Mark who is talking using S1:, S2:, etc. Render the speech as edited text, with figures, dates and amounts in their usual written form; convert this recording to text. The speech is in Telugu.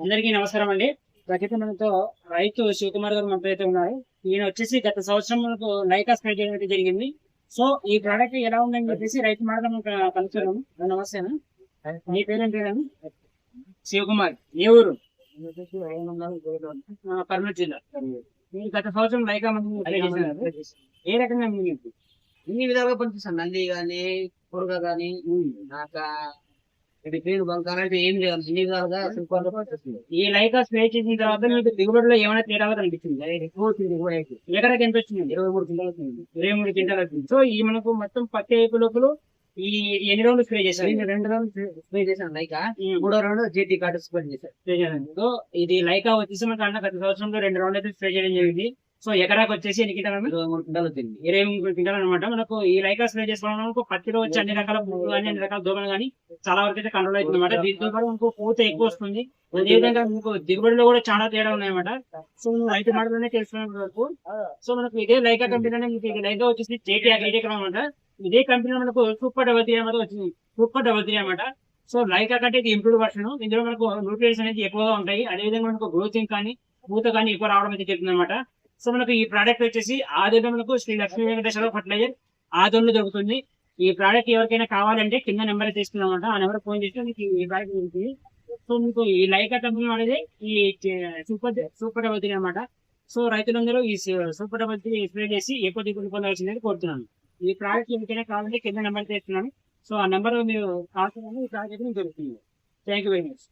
S1: అందరికీ నమస్కారం అండి. ప్రస్తుతం మనతో రైతు శివకుమార్ గారు మనతో అయితే ఉన్నారు. ఈయన వచ్చేసి గత సంవత్సరం మనకు లైకా స్ప్రే చేయడం అయితే జరిగింది. సో ఈ ప్రోడక్ట్ ఎలా ఉందని చెప్పేసి రైతు మాట కలుస్తున్నాము. నమస్తేనా, మీ పేరేంటి? శివకుమార్. ఏ ఊరు? కర్నూలు జిల్లా. మీరు గత సంవత్సరం లైకా మనం ఏ రకంగా మీకు
S2: ఇన్ని విధాలుగా పనిచేస్తాను. నంది గాని పొరగ గాని నాకు ఇది పేరు బంకాలు అంటే ఏం లేదు. అన్ని విధాలుగా సూపర్ గా పనిచేస్తుంది.
S1: ఈ లైకా స్ప్రే చేసిన తర్వాత మీకు దిగుబడిలో ఏమైనా తేడాగా కనిపించింది? ఎకరాకి ఎంత వచ్చింది?
S2: 23 క్వింటాలు వచ్చింది.
S1: 23 క్వింటాలు వచ్చింది. సో ఈ మనకు మొత్తం పత్తి ఏపు లోపల ఈ ఎన్ని రౌండ్లు స్ప్రే చేశారు?
S2: నేను 2 రౌండ్లు స్ప్రే చేశాను లైకా. 3వ రౌండ్ జేటీ కార్డు స్ప్రే చేశాను.
S1: స్ప్రే చేశాను. సో ఇది లైకా వచ్చేసి మనకు అన్న గత సంవత్సరంలో 2 రౌండ్లు అయితే స్ప్రే చేయడం జరిగింది. సో ఎకరాకి వచ్చేసి ఎన్ని క్వింటాలు?
S2: 23 క్వింటాలు వచ్చింది.
S1: 23 క్వింటాలు అనమాట. మనకు ఈ లైకా స్ప్రే చేసుకోవడం మనకు పత్తిలో వచ్చి అన్ని రకాల పురుగులు కానీ అన్ని రకాల దోమలు కానీ చాలా వరకు అయితే కంట్రోల్ అవుతుంది అనమాట. దీంతో పాటు మనకు పూత ఎక్కువ వస్తుంది. అదేవిధంగా మీకు దిగుబడిలో కూడా చాలా తేడా ఉన్నాయన్నమాట. సో నువ్వు రైతు మాటలోనే తెలుసుకున్న వరకు సో మనకు ఇదే లైకా కంపెనీలోనే మీకు లైకా వచ్చేసి జేటీ అగ్రిటెక్ అనమాట. ఇదే కంపెనీలో మనకు సూపర్ డబల్ 3 అనమాట వచ్చింది. సూపర్ డబల్ 3 అనమాట. సో లైకా కంటే ఇది ఇంప్రూవ్ వర్షన్. ఇందులో మనకు న్యూట్రియన్స్ అనేది ఎక్కువగా ఉంటాయి. అదేవిధంగా మనకు గ్రోతింగ్ కానీ పూత కానీ ఎక్కువ రావడం అయితే చెప్తుంది అనమాట. సో మనకు ఈ ప్రోడక్ట్ వచ్చేసి ఆదిలో మనకు శ్రీ లక్ష్మీ వెంకటేశ్వర ఫర్టిలైజర్ ఆదోళ్ళు దొరుకుతుంది. ఈ ప్రోడక్ట్ ఎవరికైనా కావాలంటే కింద నెంబర్ తీసుకున్నామంట. ఆ నెంబర్ ఫోన్ చేస్తే మీకు ఈ ప్రోడక్ట్ దొరుకుతుంది. సో మీకు ఈ లైకా కంపెనీ అనేది ఈ సూపర్ డబల్ 3 అనమాట. సో రైతులందరూ ఈ సూపర్ డబల్ 3 స్ప్రే చేసి ఎక్కువ దిగుబడి పొందాల్సిందని కోరుతున్నాను. ఈ ప్రోడక్ట్ ఎవరికైనా కావాలంటే కింద నెంబర్ తీసుకున్నాను. సో ఆ నెంబర్ మీరు కావాల్సిన ఈ ప్రోడక్ట్ దొరుకుతుంది. Thank you very much.